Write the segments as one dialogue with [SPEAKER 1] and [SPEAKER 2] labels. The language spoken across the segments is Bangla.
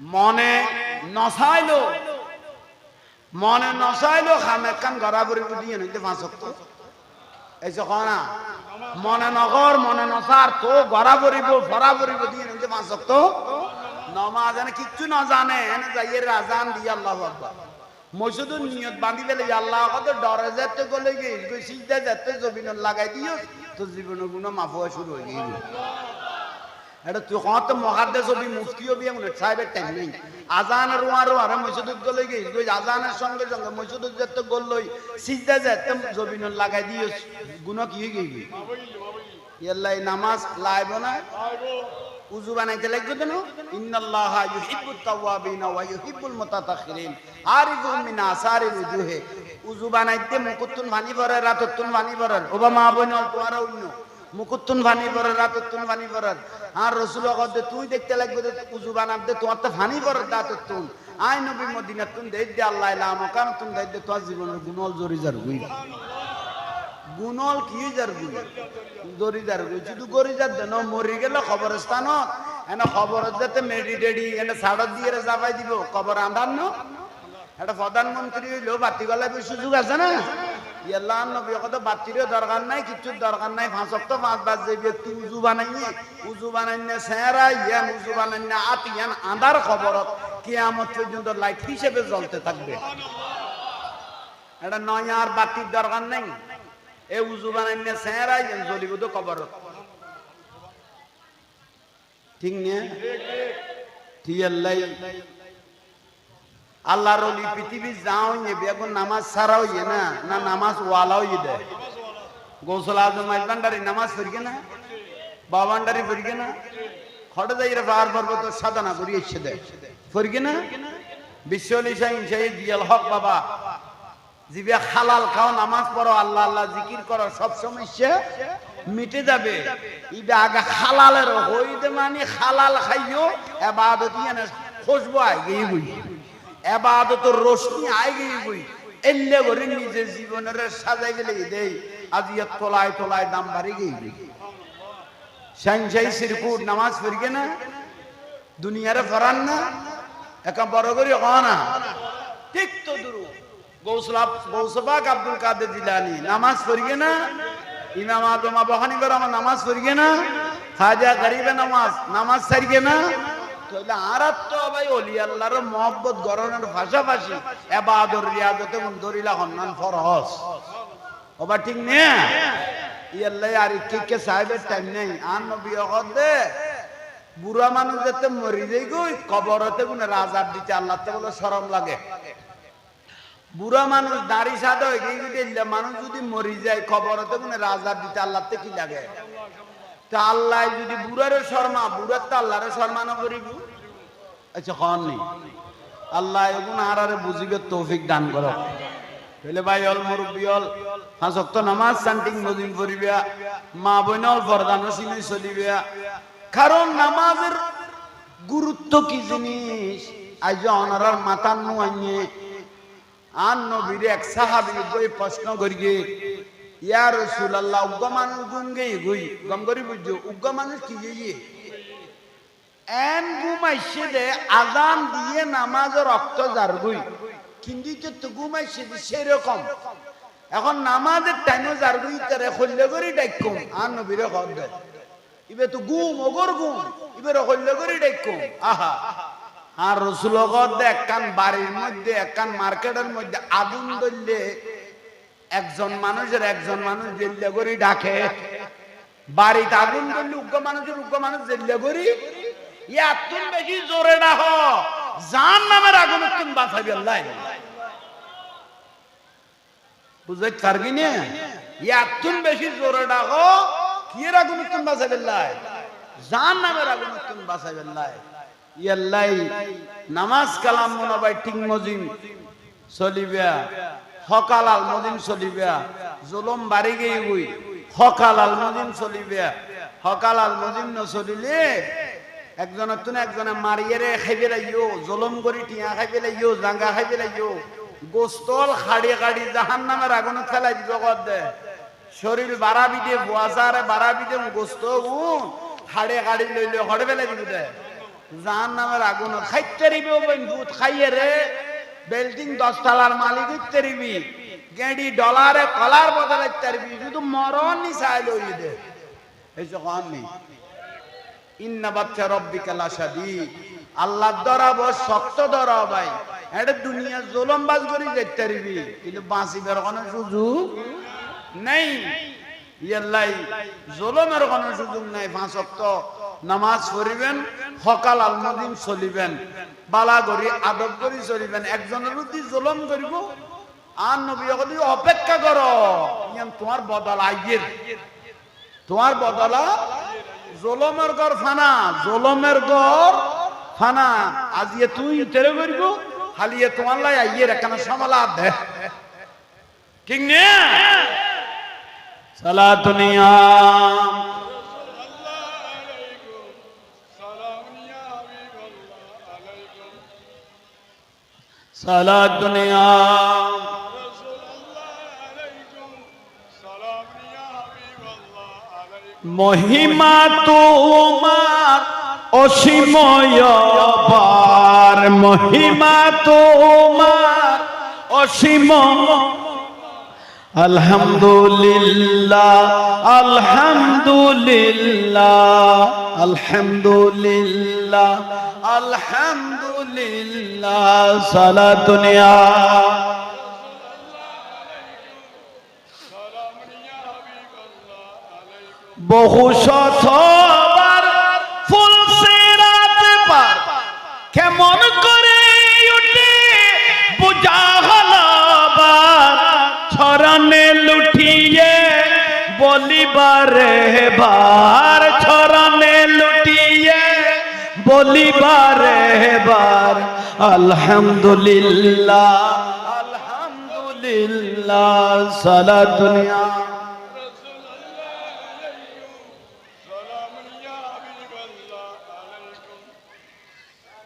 [SPEAKER 1] মনে নসাইলো খামে কান গড়াবড়ি বুঝিয়ে নিতে 5 ওয়াক্ত এই যে না মনে নগর মনে নসার তো গড়াবড়িব ফরাবড়িব দিয়ে নিতে 5 ওয়াক্ত নামাজ এনে কিচ্ছু না জানে এনে যাইয়ে আজান দিয়ে আল্লাহু আকবার মসজিদের নিয়ত বাঁধি ফেলে আল্লাহ কত ডরে যেতে গলে গিয়ে সিজদা যেতে জমিন লাগাই দিও তো জীবনের গুণ মাফ হওয়া শুরু হয়ে গিয়ে এটা তুই কত মহাদ্দেশ হবি মুফতি হবি এমন সাহেবের টাইম নেই আজান আর মসজিদত গলে গিয়ে আজানের সঙ্গে সঙ্গে মসজিদত যেতে গলই সিজদা যেতে জমিন লাগাই দিও গুণ কি হয়ে গিয়ে ইয়াল্লাই নামাজ লাইব না উযু বানাইতে লাগবে কেন ইন্নাল্লাহা ইউহিব্বুত তাওয়াবিন ওয়া ইউহিব্বুল মুতাতাখিরিন আরিফুন মিন আসারিল উজুহে উযু বানাইতে মুকুতুন ভানি পড়ে রাততুন ভানি পড়ে ওবা মা বোন তোমরা অন্য মুকুতুন ভানি পড়ে রাততুন ভানি পড়ে আর রাসূল কদে তুই দেখতে লাগবে উযু বানাতে তোমার তো ভানি পড়ে রাততুন আই নবী মদিনাতুন দেইতে আল্লাহ ইলা মাকাম তুন দেইতে তো জীবনের গুণল জরি যার হই গুণল কি যার গুণ দরিদার শুধু গরিদার দেন মরি গেল কবরস্থান এনে খবর যাতে মেডিটেডি এনে সাড়া দিয়ে যাবাই দিব কবর আন্ধার ন এটা প্রধানমন্ত্রী হইলেও বাতি গলায় সুযোগ আছে না ইয়াল্লাহ নবী কত বাতিরও দরকার নাই কিছুর দরকার নাই 5 ওয়াক্ত 5 বার যে ব্যক্তি উজু বানাইনে সেরা ইয়ান উজু বানাইনে আতিয়ান আন্ধার খবরত কিয়ামত পর্যন্ত লাইট হিসেবে জ্বলতে থাকবে এটা নয় আর বাতির দরকার নাই এ উজু বানাইনে সেরা ইয়ান জ্বলিব তো কবরত ঠিক না ঠিক আল্লাহ আল্লাহর ওলি পৃথিবী যাও নেবে এখন নামাজ ছাড়াও ইয়ে না না নামাজ ওয়ালাও ইয়ে দেয় গৌসল আজম মাইজবান্ডারি নামাজ পড়িগে না বাবান্ডারি পড়িগে না খড়ে যাইরে পাহাড় পর্বত সাধনা করি এসে দেয় পড়িগে না বিশ্বলি সাইন সেই জিয়াল হক বাবা জিবে হালাল খাও নামাজ পড়ো আল্লাহ আল্লাহ জিকির করো সব সমস্যা মিটে যাবে ইবে আগে হালালের হইতে মানে হালাল খাইও ইবাদত ইয়ানে খুশবু আগে হই ইবাদতের রোশনি আগে হই এল্লে করে নিজে জীবনের সাজাই গেলে দেই আজিয়া তোলায় তোলায় দাম বাড়ি গই সাইন সাই সিরকুট নামাজ পড়িগে না দুনিয়ারে ফরান না একা বড় করে না ঠিক তো দুরু গৌসবাক আব্দুল কাদের জিলানী নামাজ পড়িগে না ইমাম আজম আবু হানিফা রহমান নামাজ পড়িগে না খাজা গরিবে নামাজ ছাড়িগে না তাহলে আর তো ভাই ওলি আল্লাহর মহব্বত গরনের পাশাপাশি ইবাদত রিয়াজতে দরিলা হন্নান ফরজ ওবা ঠিক না ইয়াল্লাই আর কি সাহেবের টাইম নেই আর নবী দে বুড়া মানুষ যেতে মরি যাই গই কবরতে গুনে রাজার দিতে আল্লাহ তে বলে শরম লাগে বুড়া মানুষ দাড়ি সাদা হয়ে গিয়ে মানুষ যদি মরি যায় খবরতে মানে রাজার দিতে আল্লাহতে কি লাগে তা আল্লাহ যদি বুড়ারে শর্মা বুড়ার তো আল্লাহরে শর্মা না করিব আচ্ছা কন নেই আল্লাহ এগুন আরে বুঝিবে তৌফিক দান করো তাহলে ভাই অল মুরব্বী অল 5 ওয়াক্ত নামাজ শান্তিং মদিন পড়িবা মা বোনল ফরদান সিনে চলিবে কারণ নামাজের গুরুত্ব কি জিনিস আজ অনারার মাথার নু আইনে আর নবীর এক সাহাবী গই প্রশ্ন করিয়ে ইয়া রাসূলুল্লাহ উগ্র মানুষ গুম গই গই গম করি বুঝছো উগ্র মানুষ কি গিয়ে এন ঘুমাইছে দে আজান দিয়ে নামাজের রক্ত জার গই কিন্তু তো ঘুমাইছে সেরকম এখন নামাজের টাইমে জার গই তারে খল্লে করি ডাইকম আর নবীরে কর দে ইবে তো ঘুম ওগর ঘুম ইবে খল্লে করি ডাইকম আহা আর রসুলগত একখান বাড়ির মধ্যে একখান মার্কেটের মধ্যে আগুন ধরলে একজন মানুষ জেল্লে করি ডাকে বাড়িতে আগুন ধরলে উগ্র মানুষ জেল্লে করি এত বেশি জোরে ডাক জান নামের আগুন তুমি বাঁচাবি আল্লাহ বুঝতে পারবি না এত বেশি জোরে ডাক কি আগুন তুমি বাঁচাবি আল্লাহ জান নামের আগুন তুমি বাঁচাবি আল্লাহ ইয়াল্লাই নামাজ কালাম মনোবাই ঠিক মজিম চলিবা হকালাল মজিম চলিবা জুলুম বাড়ি গই গই হকালাল মজিম চলিবা হকালাল মজিম ন চলিলে একজনের তুনে একজনে মারিয়ে খাইবে লাইও জুলুম করি টিয়া খাইবে লাইও জাঙ্গা খাইবে লাইও গোস্তল খাড়ি খাড়ি জাহান্নামের আগুনে ফেলাই দিব কদে শরীর বাড়াবি দে বুয়াসারে বাড়াবি দে গোস্ত খাড়ে খাড়ি লইলে হড়ে ফেলাই দিব দে জাহান্নামের আগুন খাইতে রিবি ভূত খাইয়ে রে বিল্ডিং 10 তলার মালিক হইতে রিবি গেডি ডলারে কলার বদলে তারবি শুধু মরণ নি চাইল হই দে এই যখন নি ইন্না বাচ্চা রব্বিকা লাশাদীদ আল্লাহর দরাব শক্ত দরাব ভাই এটা দুনিয়া জুলুমবাজ করি যাইতে রিবি কিন্তু বাঁচিবার কোনো সুযোগ নাই ইয়াল্লাই জুলুমের কোনো সুযোগ নাই 5 ওয়াক্ত নামাজ পড়িবেন সকাল আলমদিন চলিবেন বালা করি আদব করি চলিবেন একজনের প্রতি জুলুম করিব আর নবী বলি অপেক্ষা করো ইয়ান তোমার বদলা আইয়ের তোমার বদলা জুলুমের ঘর ফানা জুলুমের ঘর ফানা আজিয়ে তুই তেরে করিব খালিয়ে তোমার লাই আইয়ের এখানে সামালা দে ঠিক না সালাতুনিয়া সালাতুনিয়া মহিমা তোমার অসীময় পার মহিমা তোমার অসীম আলহামদুলিল্লাহ আলহামদুলিল্লাহ আলহামদুলিল্লাহ আলহামদুলিল্লাহ সালাতুনিয়া বহু শতবার ফুল সিরাত পার কেমন করে উঠে বুঝা হলো ছরণে লুটিয়ে বলিবারে বার ছরণে লুটিয়ে বলিবারে বার আলহামদুলিল্লাহ আলহামদুলিল্লাহ সালাতুনিয়া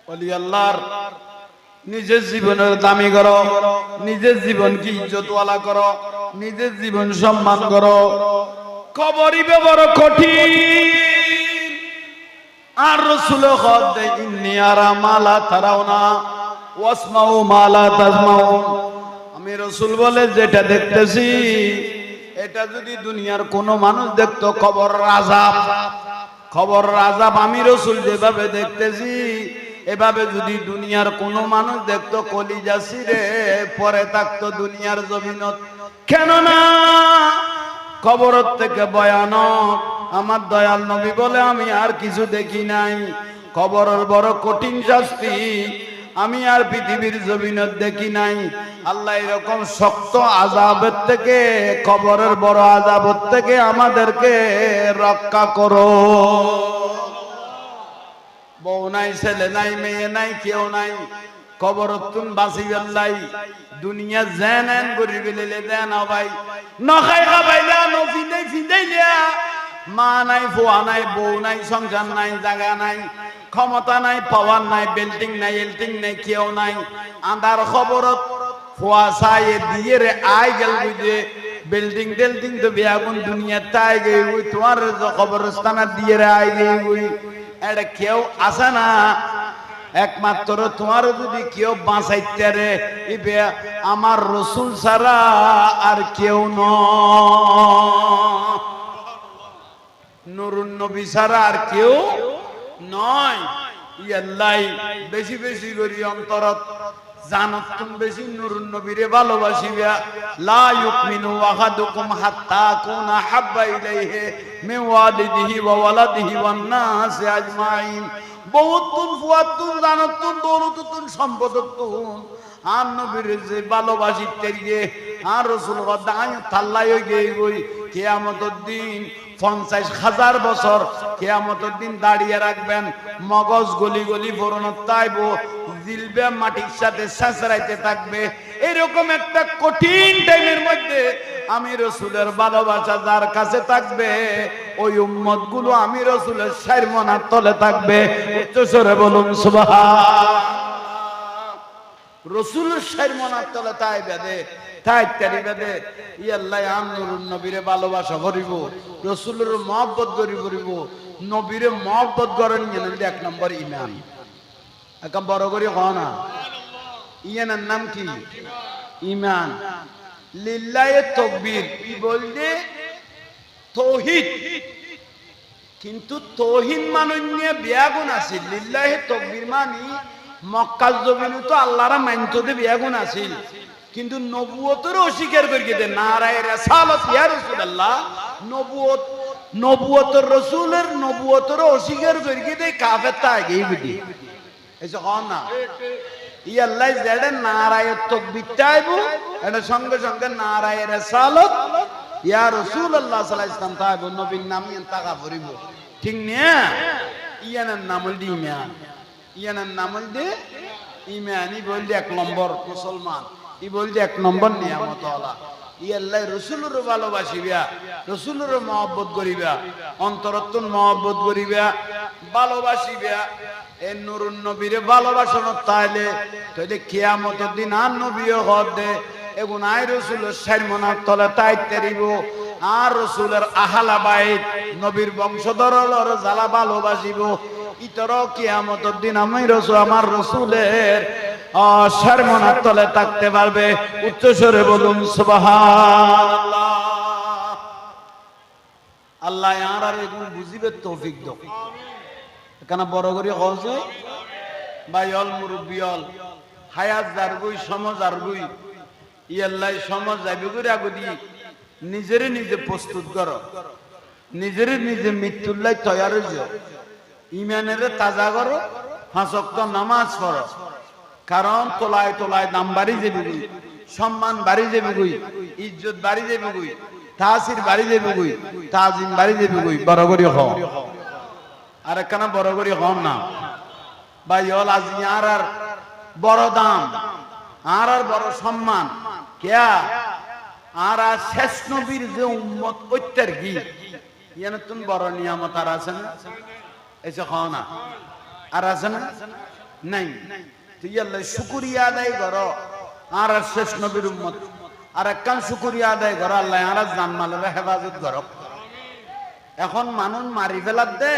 [SPEAKER 1] ওলি আল্লাহর নিজের জীবনের দামি করো নিজের জীবনকে ইজ্জতওয়ালা করো নিজের জীবন সম্মান করো কবরই বড় কঠিন আর রাসূল খদ ইন্নী আরা মালা তারাউনা ওয়াসমাউ মালা তাসমাউন আমি রাসূল বলে যেটা দেখতেছি এটা যদি দুনিয়ার কোনো মানুষ দেখতো কবর আযাব আমি রাসূল যেভাবে দেখতেছি এভাবে যদি দুনিয়ার কোনো মানুষ দেখতো কলিজা ছিঁড়ে পরে থাকতো দুনিয়ার জমিনত কেননা কবরের থেকে ভয়ানক আমার দয়াল নবী বলে আমি আর কিছু দেখি নাই কবরের বড় কঠিন শাস্তি আমি আর পৃথিবীর জমিনত দেখি নাই আল্লাহ এরকম শক্ত আযাবের থেকে কবরের বড় আযাবের থেকে আমাদেরকে রক্ষা করো বউ নাই ছেলে নাই মেয়ে নাই কেউ নাই কবরতুন বাঁচিবেন লাই দুনিয়া জানেন করি বেলে দেন ভাই নখাই খাবাইলা নফিনে ফিদাইলা মা নাই ফুয়া নাই বউ নাই সংসার নাই জায়গা নাই ক্ষমতা নাই পাওয়ার নাই বিল্ডিং নাই এল্টিং নাই কেউ নাই আন্ধার খবরত ফুয়া চাই দিয়ে রে আই গেল বুঝে বিল্ডিং টেল্ডিং তো বেয়াগুন দুনিয়া তাই গই ওই তোমার কবরস্থান দিয়ে রে আই গই ওই এটা কেউ আসে না একমাত্র তোমার যদি কেউ বাঁচাইতে রে আমার রাসূল ছাড়া আর কেউ নয় নূরুন নবী ছাড়া আর কেউ নয় ইয়াল্লাই বেশি বেশি করি অন্তরত জানত তুমি বেশি নূরুন নবীরে ভালোবাসিবা লা ইউমিনু আহাদুকুম হাত্তা কুনা হাব্বা ইলাইহি মিন ওয়ালিদিহি ওয়া ওয়ালাদিহি ওয়ান নাস আজমাইন বহুতুন ফুয়াতুন জানতুন দৌলতুন সম্পদতুন আর নবীর যে ভালোবাসিতে গিয়ে আর রাসূল দাই থাল্লাই হয়ে গই কিয়ামতের দিন 50,000 বছর কিয়ামতের দিন দাঁড়িয়ে রাখবেন মগজ গলি গলি ফোরনত তাইব জিলবে মাটির সাথে সাঁচরাইতে থাকবে এরকম একটা কঠিন টাইমের মধ্যে আমি রাসূলের ভালোবাসা যার কাছে থাকবে ওই উম্মত গুলো আমি রাসূলের শারমনার তলে থাকবে উচ্চস্বরে বলুন সুবহানাল্লাহ রাসূলের শারমনার তলে তাই বেদে তাই তারি বেদে ইয়াল্লাহ আমনুরুন নবীরে ভালোবাসা করিব রাসূলের মহব্বত করিব নবীরে মহব্বত করেন এক নম্বর ঈমান এখন বড় করে হ না, ইয়ানের নাম কি? ইমান। লিল্লাহে তাকবীর কি বলতে? তৌহিদ। কিন্তু তৌহিদ মানন্যে বিয়াগুন আছে। লিল্লাহে তাকবীর মানে মক্কা জমিনে তো আল্লাহরা মানতো দে বিয়াগুন আছিল, কিন্তু নবুয়তের অস্বীকার করে দে। নারায়ে রিসালাত ইয়া রাসূলুল্লাহ, নবুয়ত নবুয়তের রাসূলের নবুয়তের অস্বীকার করে দে কাফের তা আগেই বিদি। এসে কন না ই আল্লাহ যেটা নারায়ে তাকবীর চাইবো এটা সঙ্গে সঙ্গে নারায়ে রিসালাত ইয়া রাসূলুল্লাহ সাল্লাল্লাহু আলাইহি ওয়াসাল্লাম তাইবো, নবীর নাম ইন্তাকা করিব। ঠিক না? ইয়ানের নাম হল ইমান। ইয়ানের নাম হল ইমান। ই বলতে এক নম্বর মুসলমান, ই বলতে এক নম্বর নিয়ামত আল্লাহ। ই আল্লাহ রসুলের ভালোবাসিবা, রসুলের মহব্বত করিবা, অন্তরত্ব মহব্বত করিবা, ভালোবাসিবা। এ নুরুন নবীরে ভালোবাসানো তাইলে তাইলে কিয়ামতের দিন আর নবীও হদ দে এগুন আই রসুলের সারমনার তলে তাই তেরিব। আর রসুলের আহালা বাইত নবীর বংশধরর জ্বালা ভালোবাসিব। ইতরাও কিয়ামতের দিন আমি রসুল আমার রসুলের সারমনার তলে থাকতে পারবে। উচ্চস্বরে বলুন সুবহানাল্লাহ। আল্লাহ আর এগুলো বুঝিবে তৌফিক দাও। এখানে বড় করে হচ্ছে ভাই অল মুরব্বী অল হায়াত যারগুই সমাজ আরগুই ইয়াল্লাই সমাজ যাইবে করে আগুদি নিজেরে নিজে প্রস্তুত করো, নিজেরে নিজে মৃত্যুর লাই তৈয়ার হয়েছে। ইমানের তাজা করো, 5 ওয়াক্ত নামাজ পড়ো। কারণ তোলায় তোলায় দাম বাড়ি যাবে গুই, সম্মান বাড়ি যাবে গুই, ইজ্জত বাড়ি যাবে গুই, তাসির বাড়ি যাবে গুই, তাজিম বাড়ি যাবে গুই। বড় করে হও আর একখানা বড় করে হন না ভাই অল আজ আর বড় দাম আর বড় সম্মান কেয়া আর শেষ নবীর যে উম্মত ঐত্যার গীত ইয়ান তুমি বড় নিয়ামত আর আছে না? এসে খাও না আর আছে না? নাই। তুই আল্লাহ শুকরিয়া আদায় করো আর শেষ নবীর উম্মত আর একখান শুকরিয়া আদায় করো আল্লাহ আর জানমালের হেফাজত করো। এখন মানুষ মারি ফেলার দে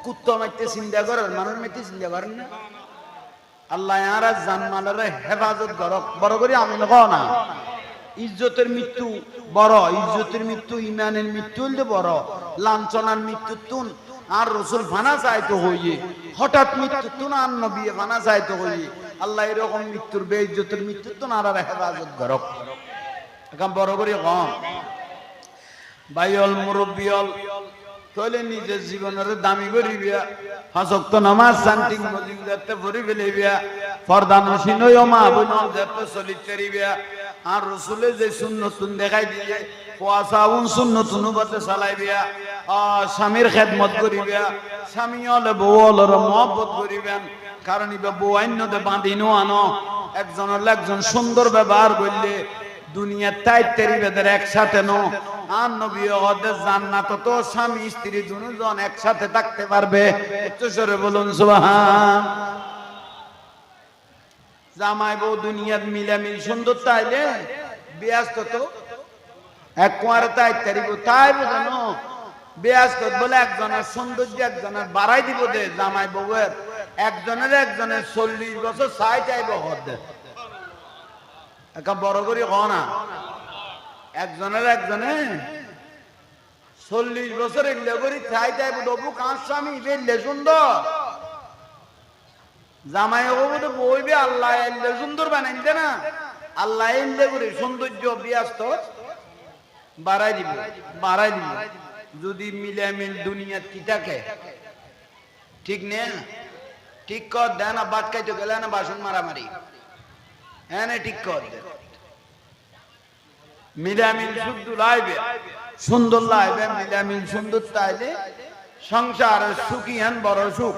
[SPEAKER 1] কুত্তা মারতে চিন্তা করেন, মানুষ মারতে চিন্তা করেন না। আল্লাহ আর জানমালের হেফাজত করো। বড় করে আমি কও না ইজ্জতের মৃত্যু বড়, ইজ্জতের মৃত্যু ইমানের মৃত্যু হইলে বড়। লাঞ্ছনার মৃত্যু তুন আর রসুল ফানা চাইতে হইয়ে, হঠাৎ মৃত্যু তুন আর নবী ফানা চাইতে হইয়ে। আল্লাহ এরকম মৃত্যুর বেইজ্জতের মৃত্যু তুন আর হেফাজত করো। এখন বড় করে কম ভাইল মুরব্বিয়ল তাহলে নিজের জীবনের দামি করিবিয়া, 5 ওয়াক্ত নামাজ শান্তি মজিদ যাতে পড়ি ফেলিবিয়া, পর্দা নসীন হইও মা বোন যাতে চলিতে দিবিয়া। আর রসুলে যে সুন্নতুন দেখাই দিয়ে কুয়াশাউন সুন্নতুন বাতে চালাইবিয়া, স্বামীর খেদমত করিবিয়া, স্বামী হলে বউ হলের মহব্বত করিবেন। কারণ ইবা বউ আইনতে বাঁধিনো আনো একজনের একজন সুন্দর ব্যবহার করলে দুনিয়ার তাই তেরিবেদের একসাথে নো। আর নবী ওদের জান্নাত তো স্বামী স্ত্রী দুজন একসাথে থাকতে পারবে। উচ্চস্বরে বলুন সুবহান। জামাই বউ দুনিয়ার মিলামিল সুন্দর তাইলে ব্যস্ত তো এক কুয়ারে তাই তেরিব তাই বুঝানো ব্যস্ত বলে একজনের সৌন্দর্য একজনের বাড়াই দিব দে। জামাই বউয়ের একজনের 40 বছর চাই চাইব হদ একটা বড় করে হ না একজনের 40 বছর এগুলো করি চাই চাইব দবু কাঁচ স্বামী বেললে সুন্দর জামাই হবো তো বইবে আল্লাহ এলে সুন্দর বানাইতে না। আল্লাহ এলে করে সৌন্দর্য ব্যস্ত বাড়াই দিব। যদি মিলামিল দুনিয়ার কি থাকে ঠিক নেই ঠিক কর দেয় না। বাদ খাইতে গেলে না বাসন মারামারি হ্যাঁ না ঠিক কর দে। মিলামিল শুদ্ধ লাইবে সুন্দর লাইবে মিলামিল সুন্দর তাইলে সংসার সুখী হেন বড় সুখ।